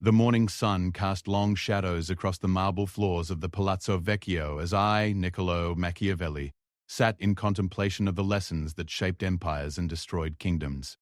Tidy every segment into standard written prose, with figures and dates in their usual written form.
The morning sun cast long shadows across the marble floors of the Palazzo Vecchio as I, Niccolo Machiavelli, sat in contemplation of the lessons that shaped empires and destroyed kingdoms.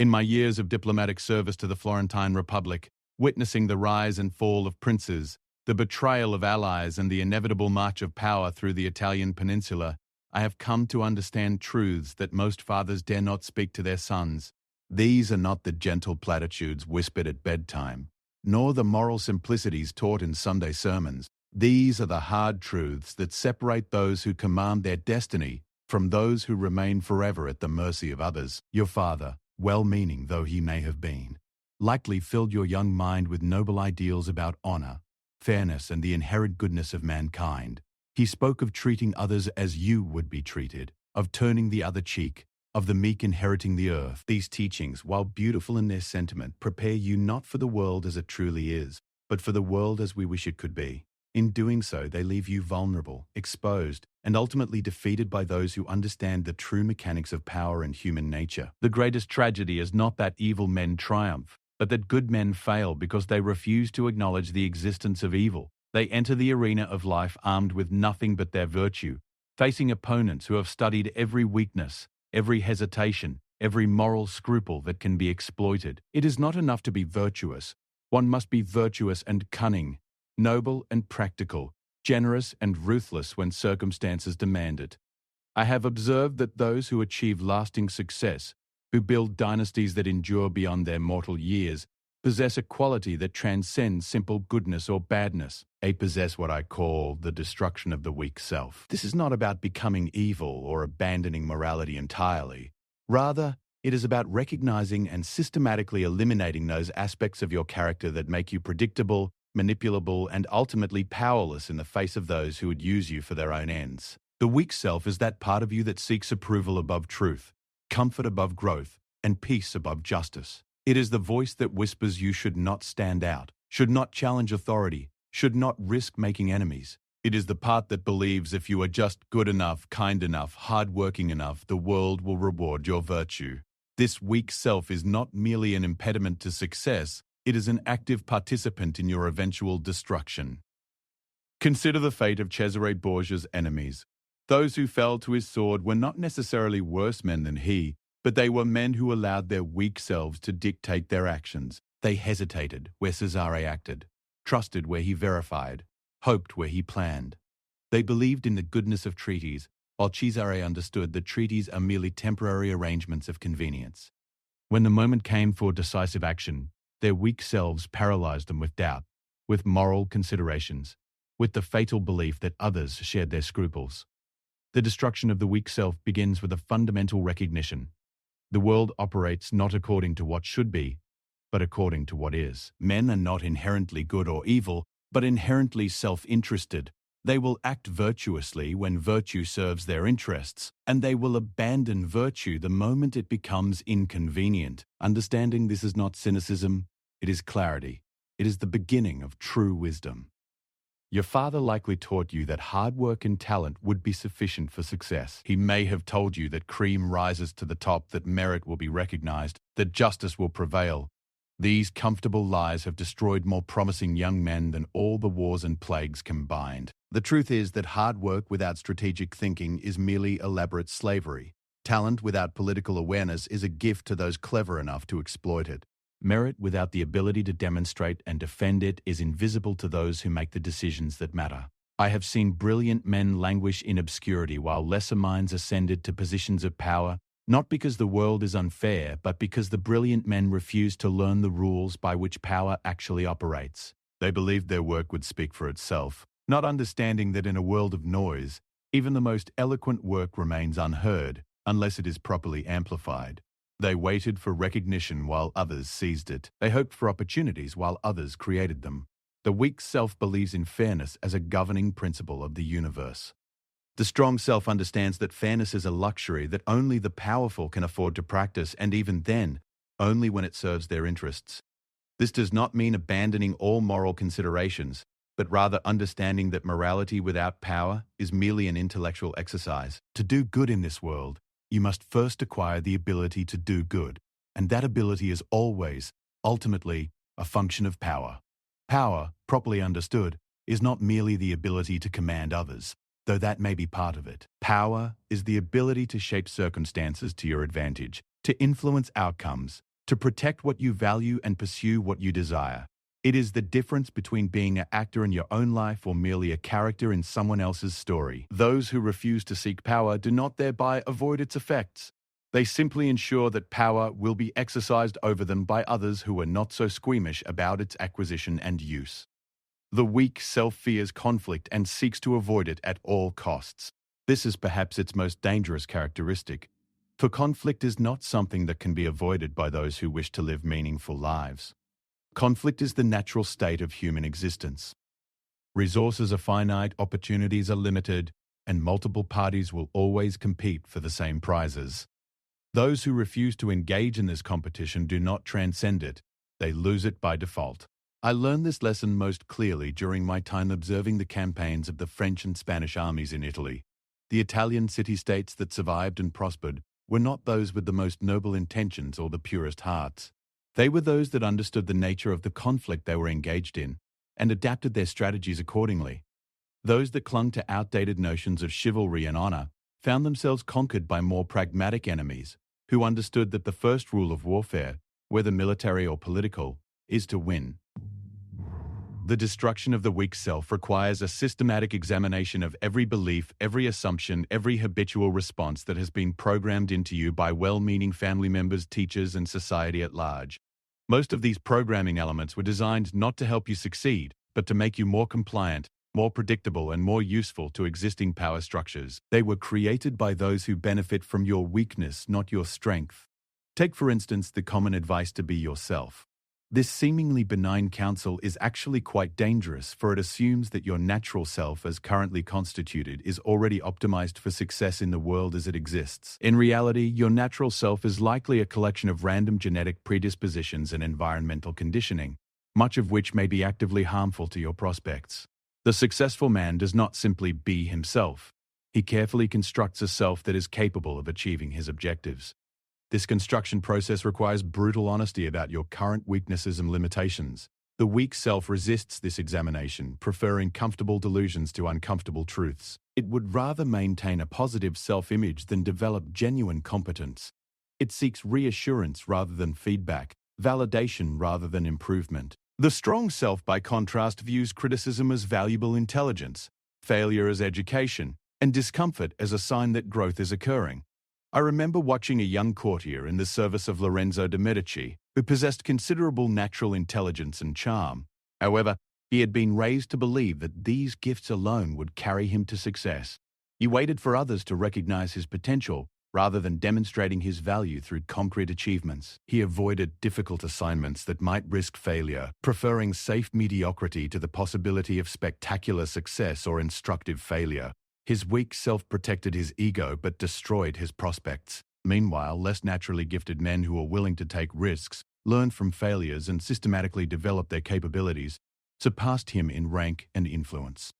In my years of diplomatic service to the Florentine Republic, witnessing the rise and fall of princes, the betrayal of allies, and the inevitable march of power through the Italian peninsula, I have come to understand truths that most fathers dare not speak to their sons. These are not the gentle platitudes whispered at bedtime, nor the moral simplicities taught in Sunday sermons. These are the hard truths that separate those who command their destiny from those who remain forever at the mercy of others. Your father, well-meaning though he may have been, likely filled your young mind with noble ideals about honor, fairness, and the inherent goodness of mankind. He spoke of treating others as you would be treated, of turning the other cheek, of the meek inheriting the earth. These teachings, while beautiful in their sentiment, prepare you not for the world as it truly is, but for the world as we wish it could be. In doing so, they leave you vulnerable, exposed, and ultimately defeated by those who understand the true mechanics of power and human nature. The greatest tragedy is not that evil men triumph, but that good men fail because they refuse to acknowledge the existence of evil. They enter the arena of life armed with nothing but their virtue, facing opponents who have studied every weakness, every hesitation, every moral scruple that can be exploited. It is not enough to be virtuous. One must be virtuous and cunning, noble and practical, generous and ruthless when circumstances demand it. I have observed that those who achieve lasting success, who build dynasties that endure beyond their mortal years, possess a quality that transcends simple goodness or badness. They possess what I call the destruction of the weak self. This is not about becoming evil or abandoning morality entirely. Rather, it is about recognizing and systematically eliminating those aspects of your character that make you predictable, manipulable, and ultimately powerless in the face of those who would use you for their own ends. The weak self is that part of you that seeks approval above truth, comfort above growth, and peace above justice. It is the voice that whispers you should not stand out, should not challenge authority, should not risk making enemies. It is the part that believes if you are just good enough, kind enough, hard-working enough, the world will reward your virtue. This weak self is not merely an impediment to success, it is an active participant in your eventual destruction. Consider the fate of Cesare Borgia's enemies. Those who fell to his sword were not necessarily worse men than he, but they were men who allowed their weak selves to dictate their actions. They hesitated where Cesare acted, trusted where he verified, hoped where he planned. They believed in the goodness of treaties, while Cesare understood that treaties are merely temporary arrangements of convenience. When the moment came for decisive action, their weak selves paralyzed them with doubt, with moral considerations, with the fatal belief that others shared their scruples. The destruction of the weak self begins with a fundamental recognition. The world operates not according to what should be, but according to what is. Men are not inherently good or evil, but inherently self-interested. They will act virtuously when virtue serves their interests, and they will abandon virtue the moment it becomes inconvenient. Understanding this is not cynicism, it is clarity. It is the beginning of true wisdom. Your father likely taught you that hard work and talent would be sufficient for success. He may have told you that cream rises to the top, that merit will be recognized, that justice will prevail. These comfortable lies have destroyed more promising young men than all the wars and plagues combined. The truth is that hard work without strategic thinking is merely elaborate slavery. Talent without political awareness is a gift to those clever enough to exploit it. Merit without the ability to demonstrate and defend it is invisible to those who make the decisions that matter. I have seen brilliant men languish in obscurity while lesser minds ascended to positions of power, not because the world is unfair, but because the brilliant men refused to learn the rules by which power actually operates. They believed their work would speak for itself, not understanding that in a world of noise, even the most eloquent work remains unheard unless it is properly amplified. They waited for recognition while others seized it. They hoped for opportunities while others created them. The weak self believes in fairness as a governing principle of the universe. The strong self understands that fairness is a luxury that only the powerful can afford to practice, and even then, only when it serves their interests. This does not mean abandoning all moral considerations, but rather understanding that morality without power is merely an intellectual exercise. To do good in this world, you must first acquire the ability to do good, and that ability is always, ultimately, a function of power. Power, properly understood, is not merely the ability to command others, though that may be part of it. Power is the ability to shape circumstances to your advantage, to influence outcomes, to protect what you value and pursue what you desire. It is the difference between being an actor in your own life or merely a character in someone else's story. Those who refuse to seek power do not thereby avoid its effects. They simply ensure that power will be exercised over them by others who are not so squeamish about its acquisition and use. The weak self fears conflict and seeks to avoid it at all costs. This is perhaps its most dangerous characteristic, for conflict is not something that can be avoided by those who wish to live meaningful lives. Conflict is the natural state of human existence. Resources are finite, opportunities are limited, and multiple parties will always compete for the same prizes. Those who refuse to engage in this competition do not transcend it, they lose it by default. I learned this lesson most clearly during my time observing the campaigns of the French and Spanish armies in Italy. The Italian city-states that survived and prospered were not those with the most noble intentions or the purest hearts. They were those that understood the nature of the conflict they were engaged in and adapted their strategies accordingly. Those that clung to outdated notions of chivalry and honor found themselves conquered by more pragmatic enemies who understood that the first rule of warfare, whether military or political, is to win. The destruction of the weak self requires a systematic examination of every belief, every assumption, every habitual response that has been programmed into you by well-meaning family members, teachers, and society at large. Most of these programming elements were designed not to help you succeed, but to make you more compliant, more predictable, and more useful to existing power structures. They were created by those who benefit from your weakness, not your strength. Take, for instance, the common advice to be yourself. This seemingly benign counsel is actually quite dangerous, for it assumes that your natural self, as currently constituted, is already optimized for success in the world as it exists. In reality, your natural self is likely a collection of random genetic predispositions and environmental conditioning, much of which may be actively harmful to your prospects. The successful man does not simply be himself. He carefully constructs a self that is capable of achieving his objectives. This construction process requires brutal honesty about your current weaknesses and limitations. The weak self resists this examination, preferring comfortable delusions to uncomfortable truths. It would rather maintain a positive self-image than develop genuine competence. It seeks reassurance rather than feedback, validation rather than improvement. The strong self, by contrast, views criticism as valuable intelligence, failure as education, and discomfort as a sign that growth is occurring. I remember watching a young courtier in the service of Lorenzo de' Medici, who possessed considerable natural intelligence and charm. However, he had been raised to believe that these gifts alone would carry him to success. He waited for others to recognize his potential, rather than demonstrating his value through concrete achievements. He avoided difficult assignments that might risk failure, preferring safe mediocrity to the possibility of spectacular success or instructive failure. His weak self protected his ego but destroyed his prospects. Meanwhile, less naturally gifted men who are willing to take risks, learn from failures, and systematically develop their capabilities surpassed him in rank and influence.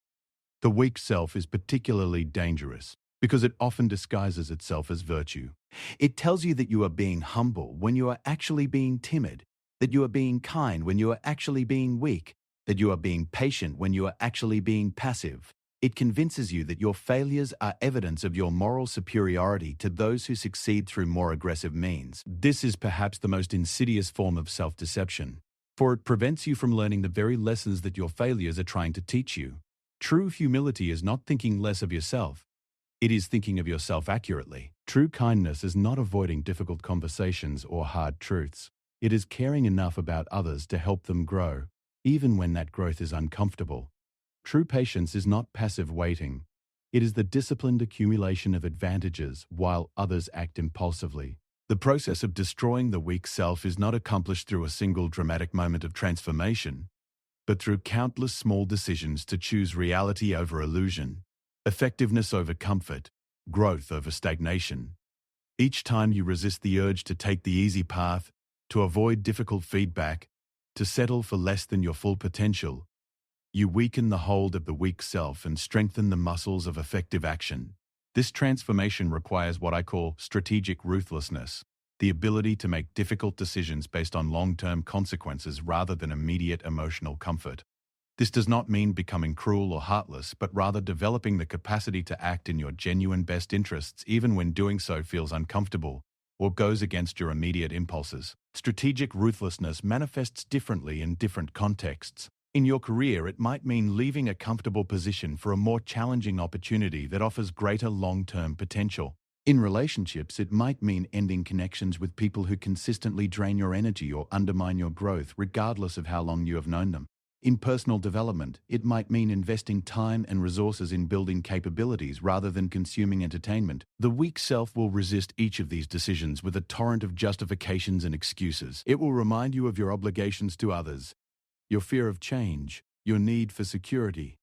The weak self is particularly dangerous because it often disguises itself as virtue. It tells you that you are being humble when you are actually being timid, that you are being kind when you are actually being weak, that you are being patient when you are actually being passive. It convinces you that your failures are evidence of your moral superiority to those who succeed through more aggressive means. This is perhaps the most insidious form of self-deception, for it prevents you from learning the very lessons that your failures are trying to teach you. True humility is not thinking less of yourself. It is thinking of yourself accurately. True kindness is not avoiding difficult conversations or hard truths. It is caring enough about others to help them grow, even when that growth is uncomfortable. True patience is not passive waiting. It is the disciplined accumulation of advantages while others act impulsively. The process of destroying the weak self is not accomplished through a single dramatic moment of transformation, but through countless small decisions to choose reality over illusion, effectiveness over comfort, growth over stagnation. Each time you resist the urge to take the easy path, to avoid difficult feedback, to settle for less than your full potential, you weaken the hold of the weak self and strengthen the muscles of effective action. This transformation requires what I call strategic ruthlessness, the ability to make difficult decisions based on long-term consequences rather than immediate emotional comfort. This does not mean becoming cruel or heartless, but rather developing the capacity to act in your genuine best interests even when doing so feels uncomfortable or goes against your immediate impulses. Strategic ruthlessness manifests differently in different contexts. In your career, it might mean leaving a comfortable position for a more challenging opportunity that offers greater long-term potential. In relationships, it might mean ending connections with people who consistently drain your energy or undermine your growth, regardless of how long you have known them. In personal development, it might mean investing time and resources in building capabilities rather than consuming entertainment. The weak self will resist each of these decisions with a torrent of justifications and excuses. It will remind you of your obligations to others, your fear of change, your need for security.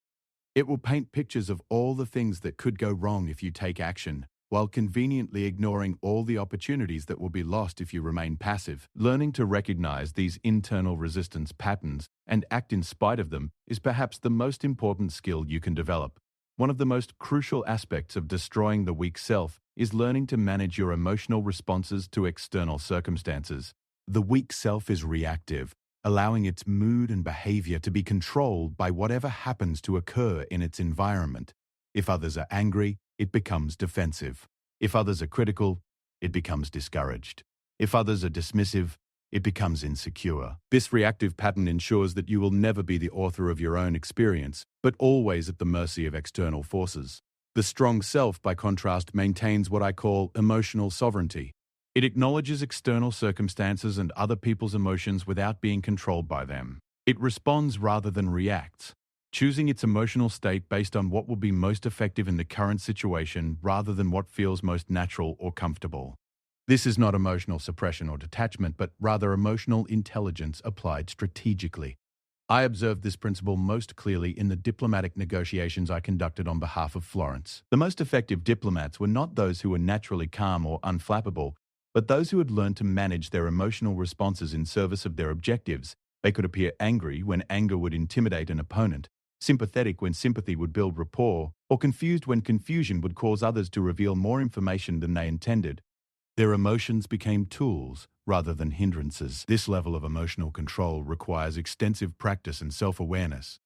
It will paint pictures of all the things that could go wrong if you take action, while conveniently ignoring all the opportunities that will be lost if you remain passive. Learning to recognize these internal resistance patterns and act in spite of them is perhaps the most important skill you can develop. One of the most crucial aspects of destroying the weak self is learning to manage your emotional responses to external circumstances. The weak self is reactive, allowing its mood and behavior to be controlled by whatever happens to occur in its environment. If others are angry, it becomes defensive. If others are critical, it becomes discouraged. If others are dismissive, it becomes insecure. This reactive pattern ensures that you will never be the author of your own experience, but always at the mercy of external forces. The strong self, by contrast, maintains what I call emotional sovereignty. It acknowledges external circumstances and other people's emotions without being controlled by them. It responds rather than reacts, choosing its emotional state based on what will be most effective in the current situation rather than what feels most natural or comfortable. This is not emotional suppression or detachment, but rather emotional intelligence applied strategically. I observed this principle most clearly in the diplomatic negotiations I conducted on behalf of Florence. The most effective diplomats were not those who were naturally calm or unflappable, but those who had learned to manage their emotional responses in service of their objectives. They could appear angry when anger would intimidate an opponent, sympathetic when sympathy would build rapport, or confused when confusion would cause others to reveal more information than they intended. Their emotions became tools rather than hindrances. This level of emotional control requires extensive practice and self-awareness.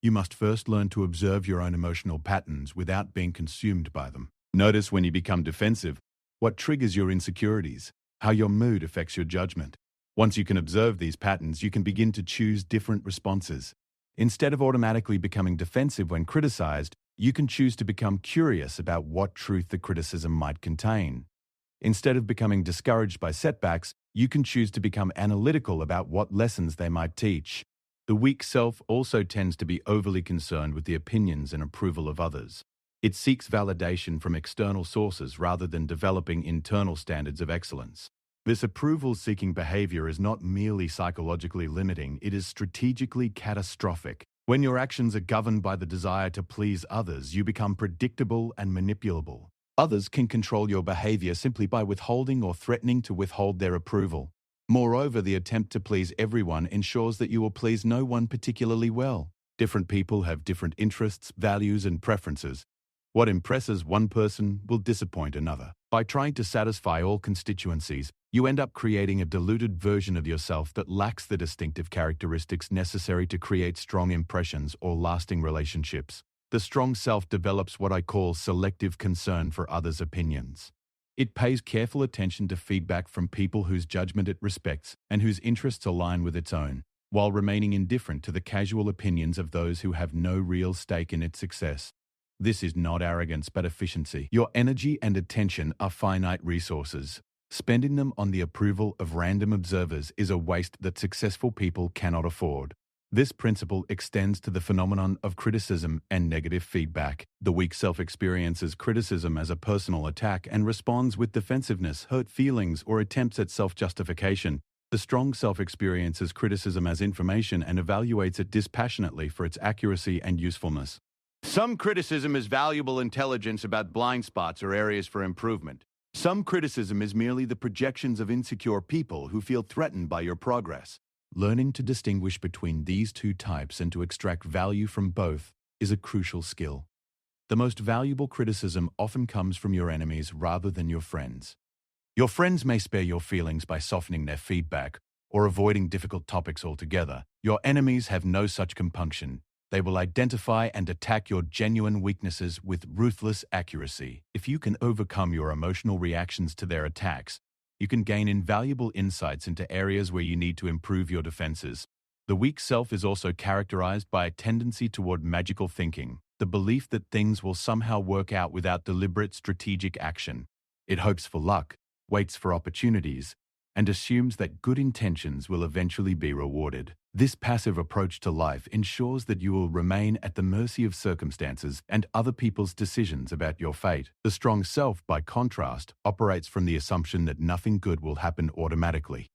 You must first learn to observe your own emotional patterns without being consumed by them. Notice when you become defensive, what triggers your insecurities, how your mood affects your judgment. Once you can observe these patterns, you can begin to choose different responses. Instead of automatically becoming defensive when criticized, you can choose to become curious about what truth the criticism might contain. Instead of becoming discouraged by setbacks, you can choose to become analytical about what lessons they might teach. The weak self also tends to be overly concerned with the opinions and approval of others. It seeks validation from external sources rather than developing internal standards of excellence. This approval-seeking behavior is not merely psychologically limiting, it is strategically catastrophic. When your actions are governed by the desire to please others, you become predictable and manipulable. Others can control your behavior simply by withholding or threatening to withhold their approval. Moreover, the attempt to please everyone ensures that you will please no one particularly well. Different people have different interests, values, and preferences. What impresses one person will disappoint another. By trying to satisfy all constituencies, you end up creating a diluted version of yourself that lacks the distinctive characteristics necessary to create strong impressions or lasting relationships. The strong self develops what I call selective concern for others' opinions. It pays careful attention to feedback from people whose judgment it respects and whose interests align with its own, while remaining indifferent to the casual opinions of those who have no real stake in its success. This is not arrogance but efficiency. Your energy and attention are finite resources. Spending them on the approval of random observers is a waste that successful people cannot afford. This principle extends to the phenomenon of criticism and negative feedback. The weak self experiences criticism as a personal attack and responds with defensiveness, hurt feelings, or attempts at self-justification. The strong self experiences criticism as information and evaluates it dispassionately for its accuracy and usefulness. Some criticism is valuable intelligence about blind spots or areas for improvement. Some criticism is merely the projections of insecure people who feel threatened by your progress. Learning to distinguish between these two types and to extract value from both is a crucial skill. The most valuable criticism often comes from your enemies rather than your friends. Your friends may spare your feelings by softening their feedback or avoiding difficult topics altogether. Your enemies have no such compunction. They will identify and attack your genuine weaknesses with ruthless accuracy. If you can overcome your emotional reactions to their attacks, you can gain invaluable insights into areas where you need to improve your defenses. The weak self is also characterized by a tendency toward magical thinking, the belief that things will somehow work out without deliberate strategic action. It hopes for luck, waits for opportunities, and assumes that good intentions will eventually be rewarded. This passive approach to life ensures that you will remain at the mercy of circumstances and other people's decisions about your fate. The strong self, by contrast, operates from the assumption that nothing good will happen automatically.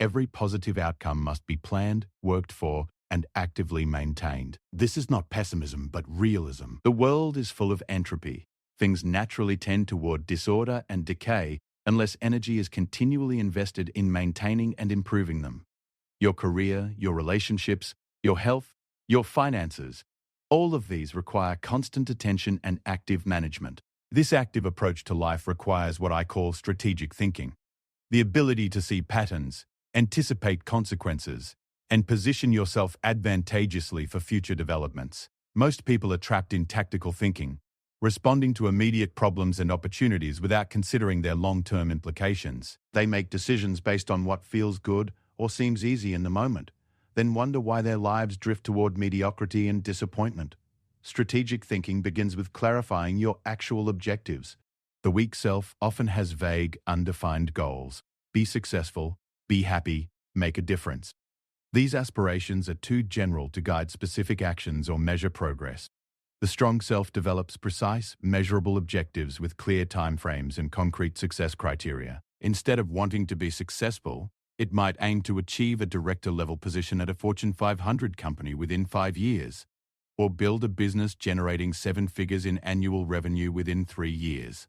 Every positive outcome must be planned, worked for, and actively maintained. This is not pessimism, but realism. The world is full of entropy. Things naturally tend toward disorder and decay unless energy is continually invested in maintaining and improving them. Your career, your relationships, your health, your finances, all of these require constant attention and active management. This active approach to life requires what I call strategic thinking, the ability to see patterns, anticipate consequences, and position yourself advantageously for future developments. Most people are trapped in tactical thinking, responding to immediate problems and opportunities without considering their long-term implications. They make decisions based on what feels good or seems easy in the moment, then wonder why their lives drift toward mediocrity and disappointment. Strategic thinking begins with clarifying your actual objectives. The weak self often has vague, undefined goals. Be successful, be happy, make a difference. These aspirations are too general to guide specific actions or measure progress. The strong self develops precise, measurable objectives with clear timeframes and concrete success criteria. Instead of wanting to be successful, it might aim to achieve a director-level position at a Fortune 500 company within 5 years, or build a business generating 7 figures in annual revenue within 3 years.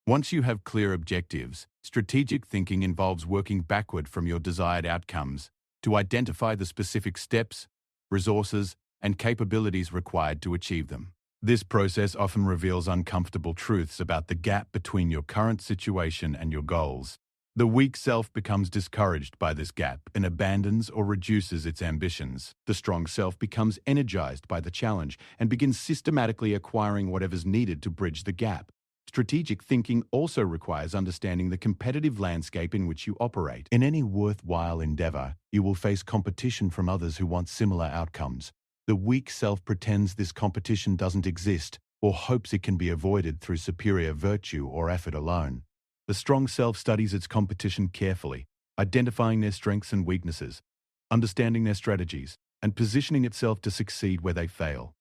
Once you have clear objectives, strategic thinking involves working backward from your desired outcomes to identify the specific steps, resources, and capabilities required to achieve them. This process often reveals uncomfortable truths about the gap between your current situation and your goals. The weak self becomes discouraged by this gap and abandons or reduces its ambitions. The strong self becomes energized by the challenge and begins systematically acquiring whatever's needed to bridge the gap. Strategic thinking also requires understanding the competitive landscape in which you operate. In any worthwhile endeavor, you will face competition from others who want similar outcomes. The weak self pretends this competition doesn't exist or hopes it can be avoided through superior virtue or effort alone. The strong self studies its competition carefully, identifying their strengths and weaknesses, understanding their strategies, and positioning itself to succeed where they fail.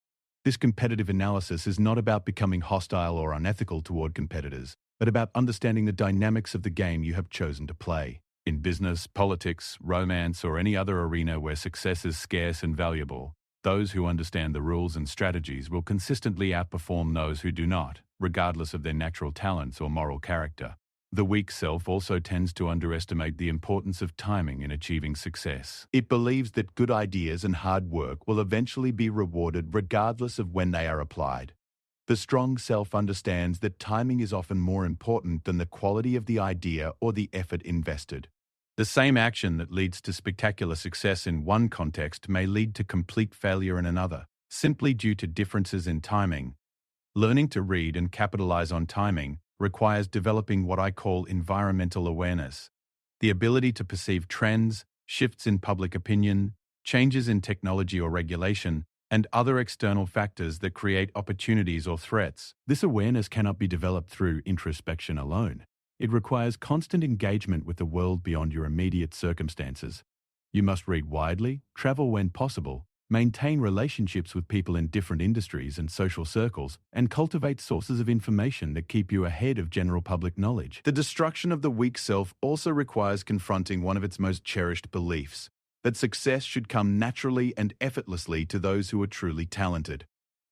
This competitive analysis is not about becoming hostile or unethical toward competitors, but about understanding the dynamics of the game you have chosen to play. In business, politics, romance, or any other arena where success is scarce and valuable, those who understand the rules and strategies will consistently outperform those who do not, regardless of their natural talents or moral character. The weak self also tends to underestimate the importance of timing in achieving success. It believes that good ideas and hard work will eventually be rewarded regardless of when they are applied. The strong self understands that timing is often more important than the quality of the idea or the effort invested. The same action that leads to spectacular success in one context may lead to complete failure in another, simply due to differences in timing. Learning to read and capitalize on timing requires developing what I call environmental awareness, the ability to perceive trends, shifts in public opinion, changes in technology or regulation, and other external factors that create opportunities or threats. This awareness cannot be developed through introspection alone. It requires constant engagement with the world beyond your immediate circumstances. You must read widely, travel when possible, maintain relationships with people in different industries and social circles, and cultivate sources of information that keep you ahead of general public knowledge. The destruction of the weak self also requires confronting one of its most cherished beliefs, that success should come naturally and effortlessly to those who are truly talented.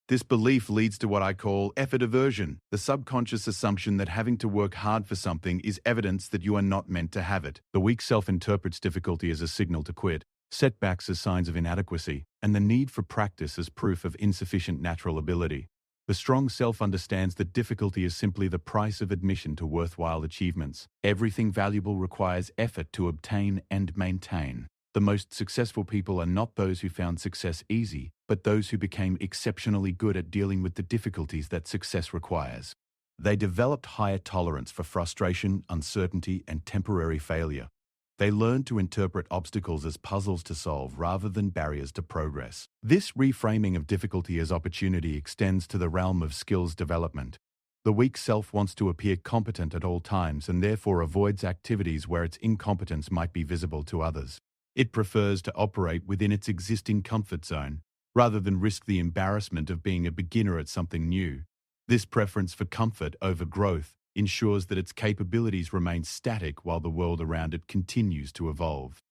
This belief leads to what I call effort aversion, the subconscious assumption that having to work hard for something is evidence that you are not meant to have it. The weak self interprets difficulty as a signal to quit, setbacks as signs of inadequacy, and the need for practice as proof of insufficient natural ability. The strong self understands that difficulty is simply the price of admission to worthwhile achievements. Everything valuable requires effort to obtain and maintain. The most successful people are not those who found success easy, but those who became exceptionally good at dealing with the difficulties that success requires. They developed higher tolerance for frustration, uncertainty, and temporary failure. They learned to interpret obstacles as puzzles to solve rather than barriers to progress. This reframing of difficulty as opportunity extends to the realm of skills development. The weak self wants to appear competent at all times and therefore avoids activities where its incompetence might be visible to others. It prefers to operate within its existing comfort zone, rather than risk the embarrassment of being a beginner at something new. This preference for comfort over growth ensures that its capabilities remain static while the world around it continues to evolve.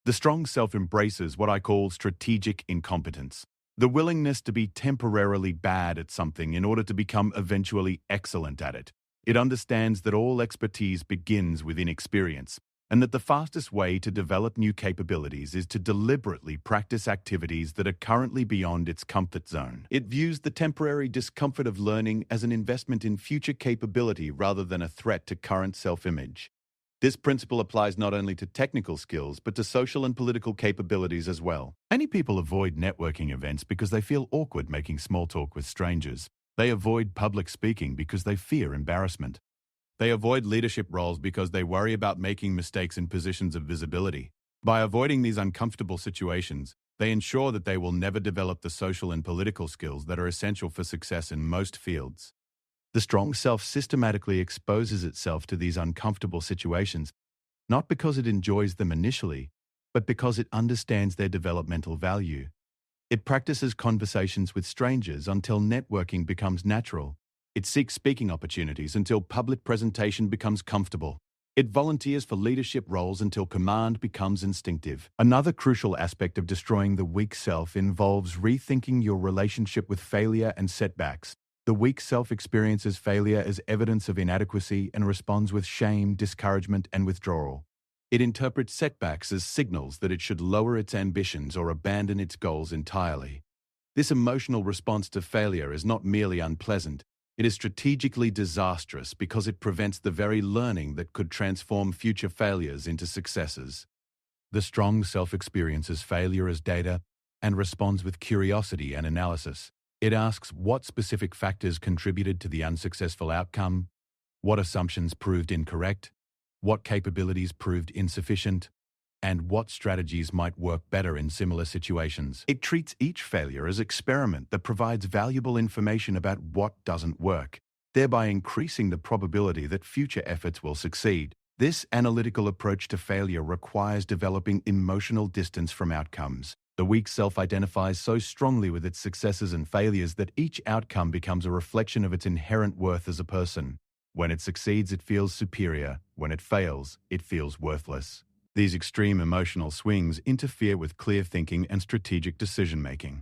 The strong self embraces what I call strategic incompetence, the willingness to be temporarily bad at something in order to become eventually excellent at it. It understands that all expertise begins with inexperience, and that the fastest way to develop new capabilities is to deliberately practice activities that are currently beyond its comfort zone. It views the temporary discomfort of learning as an investment in future capability rather than a threat to current self-image. This principle applies not only to technical skills, but to social and political capabilities as well. Many people avoid networking events because they feel awkward making small talk with strangers. They avoid public speaking because they fear embarrassment. They avoid leadership roles because they worry about making mistakes in positions of visibility. By avoiding these uncomfortable situations, they ensure that they will never develop the social and political skills that are essential for success in most fields. The strong self systematically exposes itself to these uncomfortable situations, not because it enjoys them initially, but because it understands their developmental value. It practices conversations with strangers until networking becomes natural. It seeks speaking opportunities until public presentation becomes comfortable. It volunteers for leadership roles until command becomes instinctive. Another crucial aspect of destroying the weak self involves rethinking your relationship with failure and setbacks. The weak self experiences failure as evidence of inadequacy and responds with shame, discouragement, and withdrawal. It interprets setbacks as signals that it should lower its ambitions or abandon its goals entirely. This emotional response to failure is not merely unpleasant. It is strategically disastrous because it prevents the very learning that could transform future failures into successes. The strong self experiences failure as data and responds with curiosity and analysis. It asks what specific factors contributed to the unsuccessful outcome, what assumptions proved incorrect, what capabilities proved insufficient, and what strategies might work better in similar situations. It treats each failure as an experiment that provides valuable information about what doesn't work, thereby increasing the probability that future efforts will succeed. This analytical approach to failure requires developing emotional distance from outcomes. The weak self identifies so strongly with its successes and failures that each outcome becomes a reflection of its inherent worth as a person. When it succeeds, it feels superior. When it fails, it feels worthless. These extreme emotional swings interfere with clear thinking and strategic decision-making.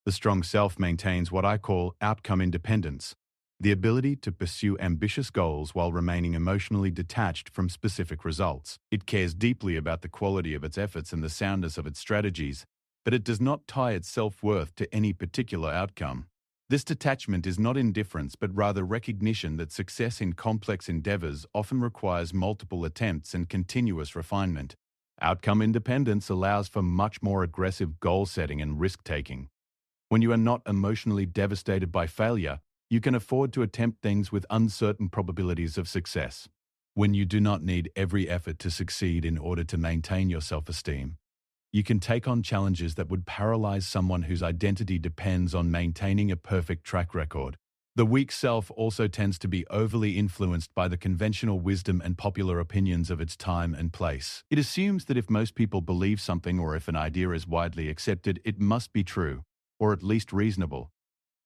The strong self maintains what I call outcome independence, the ability to pursue ambitious goals while remaining emotionally detached from specific results. It cares deeply about the quality of its efforts and the soundness of its strategies, but it does not tie its self-worth to any particular outcome. This detachment is not indifference, but rather recognition that success in complex endeavors often requires multiple attempts and continuous refinement. Outcome independence allows for much more aggressive goal setting and risk-taking. When you are not emotionally devastated by failure, you can afford to attempt things with uncertain probabilities of success. When you do not need every effort to succeed in order to maintain your self-esteem, you can take on challenges that would paralyze someone whose identity depends on maintaining a perfect track record. The weak self also tends to be overly influenced by the conventional wisdom and popular opinions of its time and place. It assumes that if most people believe something or if an idea is widely accepted, it must be true, or at least reasonable.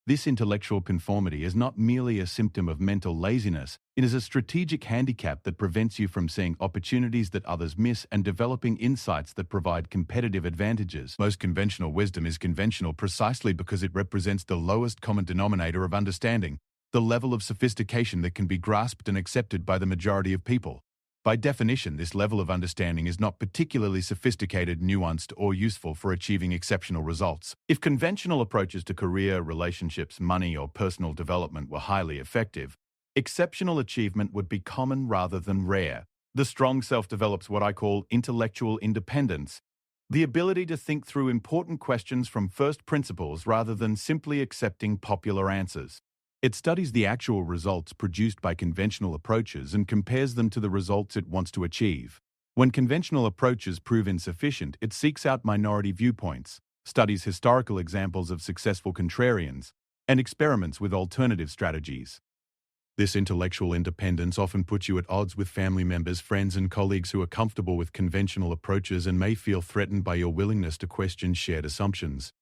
This intellectual conformity is not merely a symptom of mental laziness, it is a strategic handicap that prevents you from seeing opportunities that others miss and developing insights that provide competitive advantages. Most conventional wisdom is conventional precisely because it represents the lowest common denominator of understanding, the level of sophistication that can be grasped and accepted by the majority of people. By definition, this level of understanding is not particularly sophisticated, nuanced, or useful for achieving exceptional results. If conventional approaches to career, relationships, money, or personal development were highly effective, exceptional achievement would be common rather than rare. The strong self develops what I call intellectual independence, the ability to think through important questions from first principles rather than simply accepting popular answers. It studies the actual results produced by conventional approaches and compares them to the results it wants to achieve. When conventional approaches prove insufficient, it seeks out minority viewpoints, studies historical examples of successful contrarians, and experiments with alternative strategies. This intellectual independence often puts you at odds with family members, friends, and colleagues who are comfortable with conventional approaches and may feel threatened by your willingness to question shared assumptions.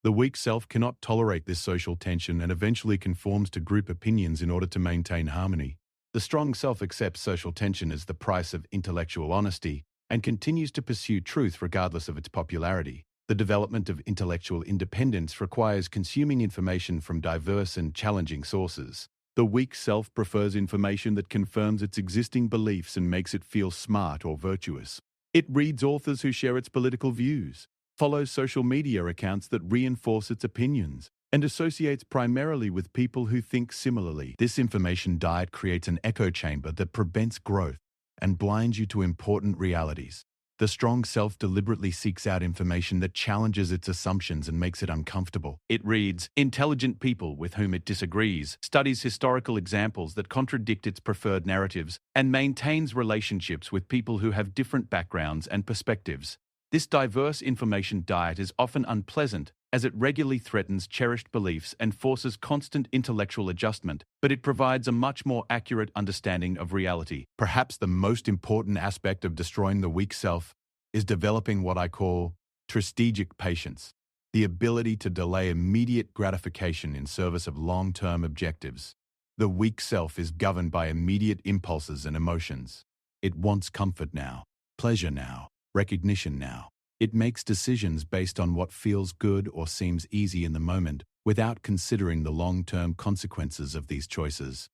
The weak self cannot tolerate this social tension and eventually conforms to group opinions in order to maintain harmony. The strong self accepts social tension as the price of intellectual honesty and continues to pursue truth regardless of its popularity. The development of intellectual independence requires consuming information from diverse and challenging sources. The weak self prefers information that confirms its existing beliefs and makes it feel smart or virtuous. It reads authors who share its political views, follows social media accounts that reinforce its opinions, and associates primarily with people who think similarly. This information diet creates an echo chamber that prevents growth and blinds you to important realities. The strong self deliberately seeks out information that challenges its assumptions and makes it uncomfortable. It reads intelligent people with whom it disagrees, studies historical examples that contradict its preferred narratives, and maintains relationships with people who have different backgrounds and perspectives. This diverse information diet is often unpleasant, as it regularly threatens cherished beliefs and forces constant intellectual adjustment, but it provides a much more accurate understanding of reality. Perhaps the most important aspect of destroying the weak self is developing what I call strategic patience, the ability to delay immediate gratification in service of long-term objectives. The weak self is governed by immediate impulses and emotions. It wants comfort now, pleasure now, recognition now. It makes decisions based on what feels good or seems easy in the moment, without considering the long-term consequences of these choices.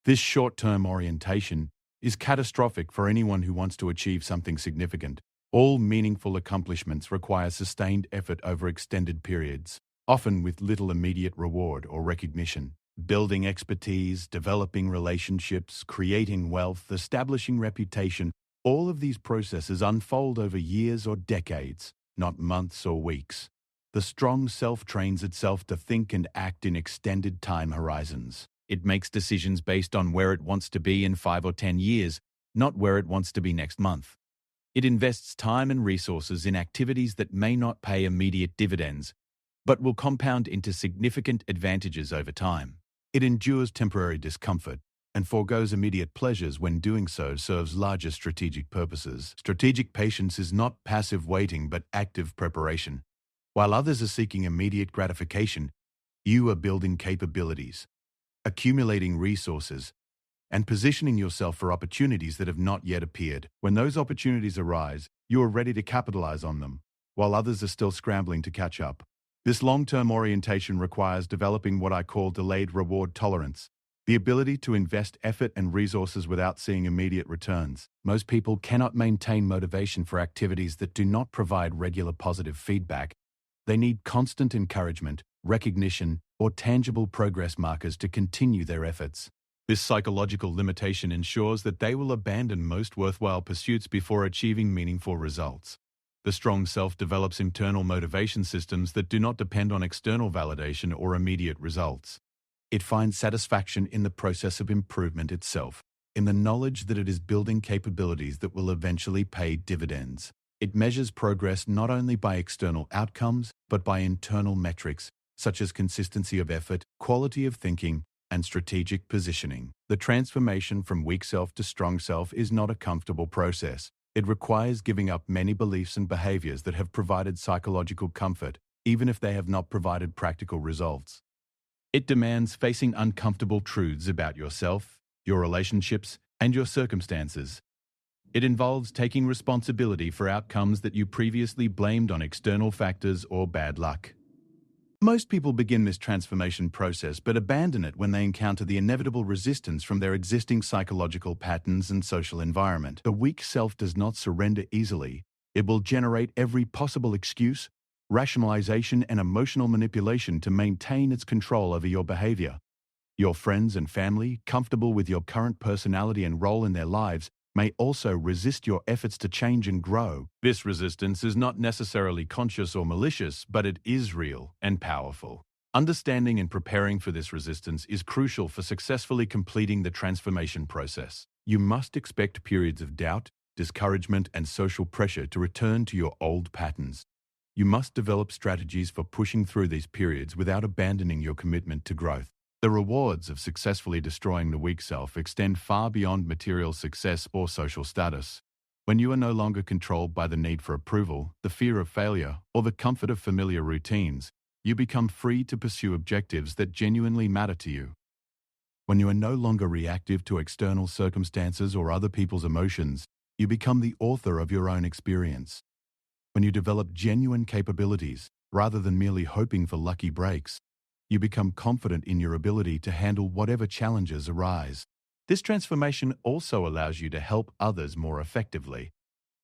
This short-term orientation is catastrophic for anyone who wants to achieve something significant. All meaningful accomplishments require sustained effort over extended periods, often with little immediate reward or recognition. Building expertise, developing relationships, creating wealth, establishing reputation, all of these processes unfold over years or decades, not months or weeks. The strong self trains itself to think and act in extended time horizons. It makes decisions based on where it wants to be in 5 or 10 years, not where it wants to be next month. It invests time and resources in activities that may not pay immediate dividends, but will compound into significant advantages over time. It endures temporary discomfort and forgoes immediate pleasures when doing so serves larger strategic purposes. Strategic patience is not passive waiting but active preparation. While others are seeking immediate gratification, you are building capabilities, accumulating resources, and positioning yourself for opportunities that have not yet appeared. When those opportunities arise, you are ready to capitalize on them, while others are still scrambling to catch up. This long-term orientation requires developing what I call delayed reward tolerance, the ability to invest effort and resources without seeing immediate returns. Most people cannot maintain motivation for activities that do not provide regular positive feedback. They need constant encouragement, recognition, or tangible progress markers to continue their efforts. This psychological limitation ensures that they will abandon most worthwhile pursuits before achieving meaningful results. The strong self develops internal motivation systems that do not depend on external validation or immediate results. It finds satisfaction in the process of improvement itself, in the knowledge that it is building capabilities that will eventually pay dividends. It measures progress not only by external outcomes, but by internal metrics, such as consistency of effort, quality of thinking, and strategic positioning. The transformation from weak self to strong self is not a comfortable process. It requires giving up many beliefs and behaviors that have provided psychological comfort, even if they have not provided practical results. It demands facing uncomfortable truths about yourself, your relationships, and your circumstances. It involves taking responsibility for outcomes that you previously blamed on external factors or bad luck. Most people begin this transformation process but abandon it when they encounter the inevitable resistance from their existing psychological patterns and social environment. The weak self does not surrender easily. It will generate every possible excuse, rationalization, and emotional manipulation to maintain its control over your behavior. Your friends and family, comfortable with your current personality and role in their lives, may also resist your efforts to change and grow. This resistance is not necessarily conscious or malicious, but it is real and powerful. Understanding and preparing for this resistance is crucial for successfully completing the transformation process. You must expect periods of doubt, discouragement, and social pressure to return to your old patterns. You must develop strategies for pushing through these periods without abandoning your commitment to growth. The rewards of successfully destroying the weak self extend far beyond material success or social status. When you are no longer controlled by the need for approval, the fear of failure, or the comfort of familiar routines, you become free to pursue objectives that genuinely matter to you. When you are no longer reactive to external circumstances or other people's emotions, you become the author of your own experience. When you develop genuine capabilities, rather than merely hoping for lucky breaks, you become confident in your ability to handle whatever challenges arise. This transformation also allows you to help others more effectively.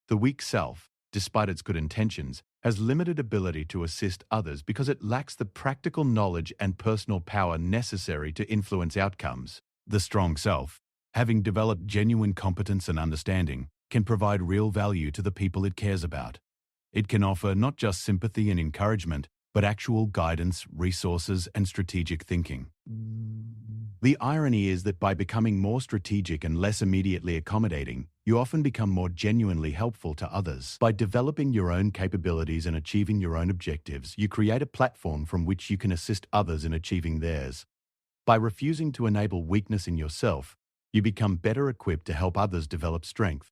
The weak self, despite its good intentions, has limited ability to assist others because it lacks the practical knowledge and personal power necessary to influence outcomes. The strong self, having developed genuine competence and understanding, can provide real value to the people it cares about. It can offer not just sympathy and encouragement, but actual guidance, resources, and strategic thinking. The irony is that by becoming more strategic and less immediately accommodating, you often become more genuinely helpful to others. By developing your own capabilities and achieving your own objectives, you create a platform from which you can assist others in achieving theirs. By refusing to enable weakness in yourself, you become better equipped to help others develop strength.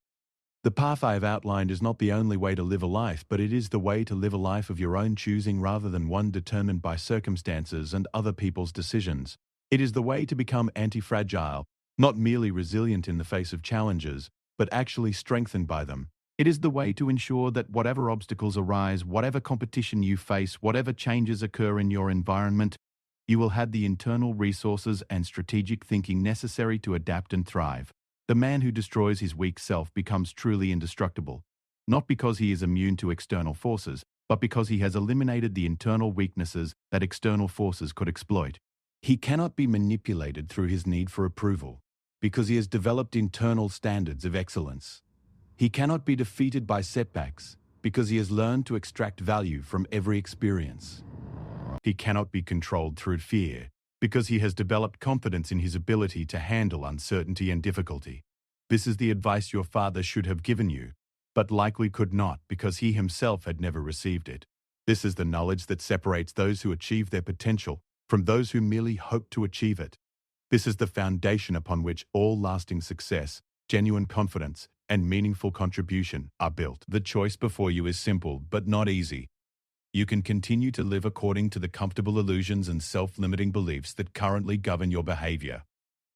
The path I have outlined is not the only way to live a life, but it is the way to live a life of your own choosing rather than one determined by circumstances and other people's decisions. It is the way to become anti-fragile, not merely resilient in the face of challenges, but actually strengthened by them. It is the way to ensure that whatever obstacles arise, whatever competition you face, whatever changes occur in your environment, you will have the internal resources and strategic thinking necessary to adapt and thrive. The man who destroys his weak self becomes truly indestructible, not because he is immune to external forces, but because he has eliminated the internal weaknesses that external forces could exploit. He cannot be manipulated through his need for approval, because he has developed internal standards of excellence. He cannot be defeated by setbacks, because he has learned to extract value from every experience. He cannot be controlled through fear, because he has developed confidence in his ability to handle uncertainty and difficulty. This is the advice your father should have given you, but likely could not because he himself had never received it. This is the knowledge that separates those who achieve their potential from those who merely hope to achieve it. This is the foundation upon which all lasting success, genuine confidence, and meaningful contribution are built. The choice before you is simple, but not easy. You can continue to live according to the comfortable illusions and self-limiting beliefs that currently govern your behavior.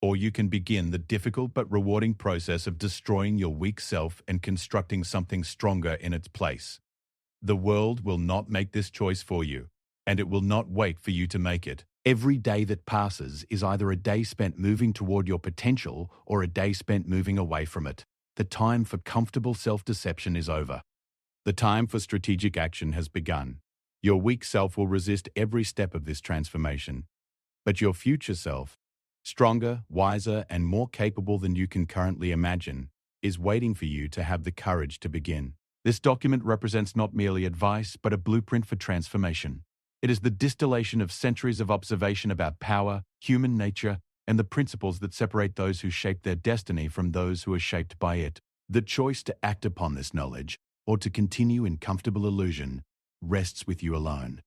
Or you can begin the difficult but rewarding process of destroying your weak self and constructing something stronger in its place. The world will not make this choice for you, and it will not wait for you to make it. Every day that passes is either a day spent moving toward your potential or a day spent moving away from it. The time for comfortable self-deception is over. The time for strategic action has begun. Your weak self will resist every step of this transformation. But your future self, stronger, wiser, and more capable than you can currently imagine, is waiting for you to have the courage to begin. This document represents not merely advice, but a blueprint for transformation. It is the distillation of centuries of observation about power, human nature, and the principles that separate those who shape their destiny from those who are shaped by it. The choice to act upon this knowledge, or to continue in comfortable illusion, rests with you alone.